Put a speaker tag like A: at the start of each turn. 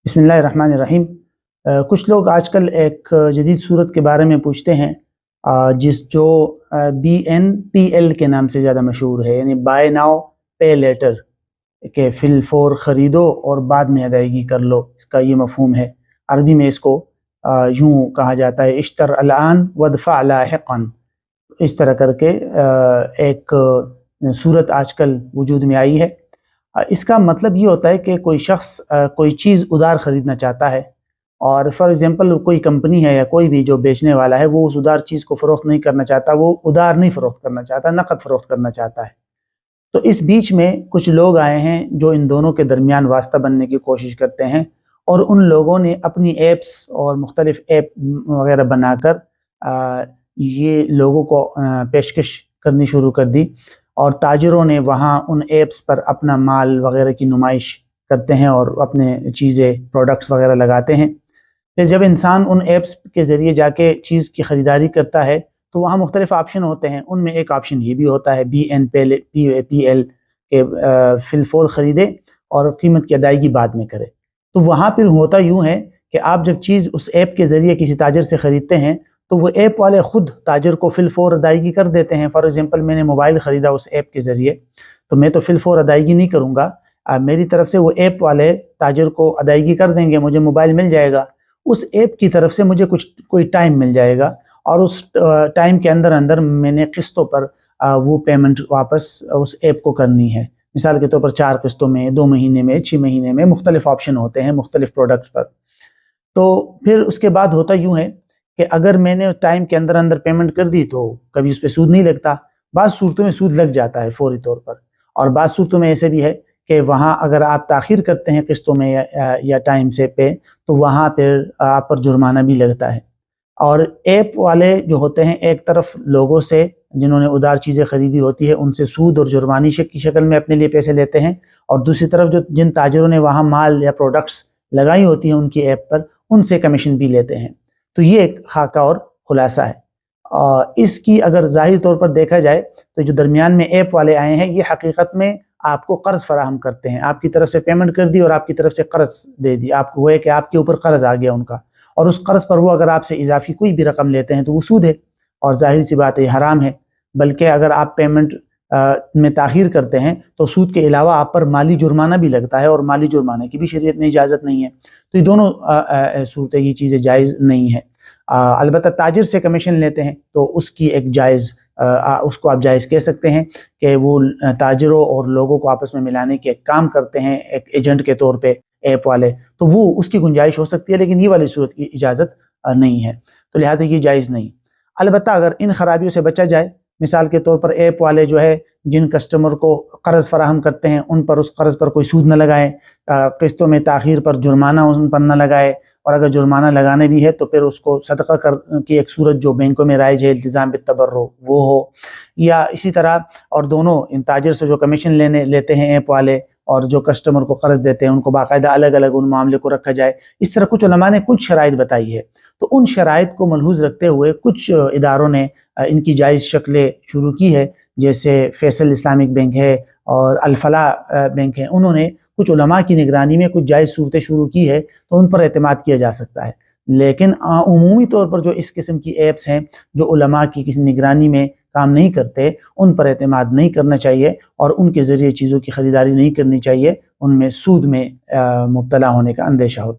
A: بسم اللہ الرحمن الرحیم۔ کچھ لوگ آج کل ایک جدید صورت کے بارے میں پوچھتے ہیں جو BNPL کے نام سے زیادہ مشہور ہے، یعنی بائی ناؤ پے لیٹر، کہ فی الفور خریدو اور بعد میں ادائیگی کر لو۔ اس کا یہ مفہوم ہے، عربی میں اس کو یوں کہا جاتا ہے، اشتر الآن وادفع لاحقا۔ اس طرح کر کے ایک صورت آج کل وجود میں آئی ہے۔ اس کا مطلب یہ ہوتا ہے کہ کوئی شخص کوئی چیز ادار خریدنا چاہتا ہے، اور فار ایگزامپل کوئی کمپنی ہے یا کوئی بھی جو بیچنے والا ہے، وہ اس ادار چیز کو فروخت نہیں کرنا چاہتا، وہ ادار نہیں فروخت کرنا چاہتا، نقد فروخت کرنا چاہتا ہے۔ تو اس بیچ میں کچھ لوگ آئے ہیں جو ان دونوں کے درمیان واسطہ بننے کی کوشش کرتے ہیں، اور ان لوگوں نے اپنی ایپس اور مختلف ایپ وغیرہ بنا کر یہ لوگوں کو پیشکش کرنی شروع کر دی، اور تاجروں نے وہاں ان ایپس پر اپنا مال وغیرہ کی نمائش کرتے ہیں اور اپنے چیزیں پروڈکٹس وغیرہ لگاتے ہیں۔ پھر جب انسان ان ایپس کے ذریعے جا کے چیز کی خریداری کرتا ہے تو وہاں مختلف آپشن ہوتے ہیں۔ ان میں ایک آپشن یہ بھی ہوتا ہے BNPL کہ فی الفور خریدے اور قیمت کی ادائیگی بعد میں کرے۔ تو وہاں پھر ہوتا یوں ہے کہ آپ جب چیز اس ایپ کے ذریعے کسی تاجر سے خریدتے ہیں تو وہ ایپ والے خود تاجر کو فی الفور ادائیگی کر دیتے ہیں۔ فار ایگزامپل میں نے موبائل خریدا اس ایپ کے ذریعے، تو میں تو فی الفور ادائیگی نہیں کروں گا، میری طرف سے وہ ایپ والے تاجر کو ادائیگی کر دیں گے، مجھے موبائل مل جائے گا۔ اس ایپ کی طرف سے مجھے کوئی ٹائم مل جائے گا، اور اس ٹائم کے اندر میں نے قسطوں پر وہ پیمنٹ واپس اس ایپ کو کرنی ہے۔ مثال کے طور پر 4 قسطوں میں، 2 مہینے میں، 6 مہینے میں، مختلف آپشن ہوتے ہیں مختلف پروڈکٹس پر۔ تو پھر اس کے بعد ہوتا یوں ہے کہ اگر میں نے ٹائم کے اندر پیمنٹ کر دی تو کبھی اس پہ سود نہیں لگتا، بعض صورتوں میں سود لگ جاتا ہے فوری طور پر، اور بعض صورتوں میں ایسے بھی ہے کہ وہاں اگر آپ تاخیر کرتے ہیں قسطوں میں یا ٹائم سے پہ، تو وہاں پھر آپ پر جرمانہ بھی لگتا ہے۔ اور ایپ والے جو ہوتے ہیں، ایک طرف لوگوں سے جنہوں نے ادار چیزیں خریدی ہوتی ہے ان سے سود اور جرمانی کی شکل میں اپنے لیے پیسے لیتے ہیں، اور دوسری طرف جن تاجروں نے وہاں مال یا پروڈکٹس لگائی ہوتی ہیں ان کی ایپ پر، ان سے کمیشن بھی لیتے ہیں۔ تو یہ ایک خاکہ اور خلاصہ ہے۔ اس کی اگر ظاہری طور پر دیکھا جائے تو جو درمیان میں ایپ والے آئے ہیں، یہ حقیقت میں آپ کو قرض فراہم کرتے ہیں۔ آپ کی طرف سے پیمنٹ کر دی اور آپ کی طرف سے قرض دے دی، آپ کو وہ ہے کہ آپ کے اوپر قرض آ گیا ان کا، اور اس قرض پر وہ اگر آپ سے اضافی کوئی بھی رقم لیتے ہیں تو وہ سود ہے، اور ظاہر سی بات ہے یہ حرام ہے۔ بلکہ اگر آپ پیمنٹ میں تاخیر کرتے ہیں تو سود کے علاوہ آپ پر مالی جرمانہ بھی لگتا ہے، اور مالی جرمانے کی بھی شریعت میں اجازت نہیں ہے۔ تو یہ دونوں صورتیں، یہ چیزیں جائز نہیں ہیں۔ البتہ تاجر سے کمیشن لیتے ہیں تو اس کی ایک جائز، اس کو آپ جائز کہہ سکتے ہیں کہ وہ تاجروں اور لوگوں کو آپس میں ملانے کے ایک کام کرتے ہیں ایک ایجنٹ کے طور پہ ایپ والے، تو وہ اس کی گنجائش ہو سکتی ہے، لیکن یہ والی صورت کی اجازت نہیں ہے، تو لہٰذا یہ جائز نہیں۔ البتہ اگر ان خرابیوں سے بچا جائے، مثال کے طور پر ایپ والے جو ہے جن کسٹمر کو قرض فراہم کرتے ہیں ان پر اس قرض پر کوئی سود نہ لگائے، قسطوں میں تاخیر پر جرمانہ ان پر نہ لگائے، اور اگر جرمانہ لگانے بھی ہے تو پھر اس کو صدقہ کی ایک صورت جو بینکوں میں رائج ہے، التزام بالتبرع، وہ ہو، یا اسی طرح، اور دونوں ان تاجر سے جو کمیشن لیتے ہیں ایپ والے اور جو کسٹمر کو قرض دیتے ہیں ان کو باقاعدہ الگ الگ ان معاملے کو رکھا جائے۔ اس طرح کچھ علماء نے کچھ شرائط بتائی ہے، تو ان شرائط کو ملحوظ رکھتے ہوئے کچھ اداروں نے ان کی جائز شکلیں شروع کی ہے، جیسے فیصل اسلامک بینک ہے اور الفلاح بینک ہے۔ انہوں نے کچھ علماء کی نگرانی میں کچھ جائز صورتیں شروع کی ہے، تو ان پر اعتماد کیا جا سکتا ہے۔ لیکن عمومی طور پر جو اس قسم کی ایپس ہیں جو علماء کی کسی نگرانی میں کام نہیں کرتے، ان پر اعتماد نہیں کرنا چاہیے، اور ان کے ذریعے چیزوں کی خریداری نہیں کرنی چاہیے، ان میں سود میں مبتلا ہونے کا اندیشہ ہوتا ہے۔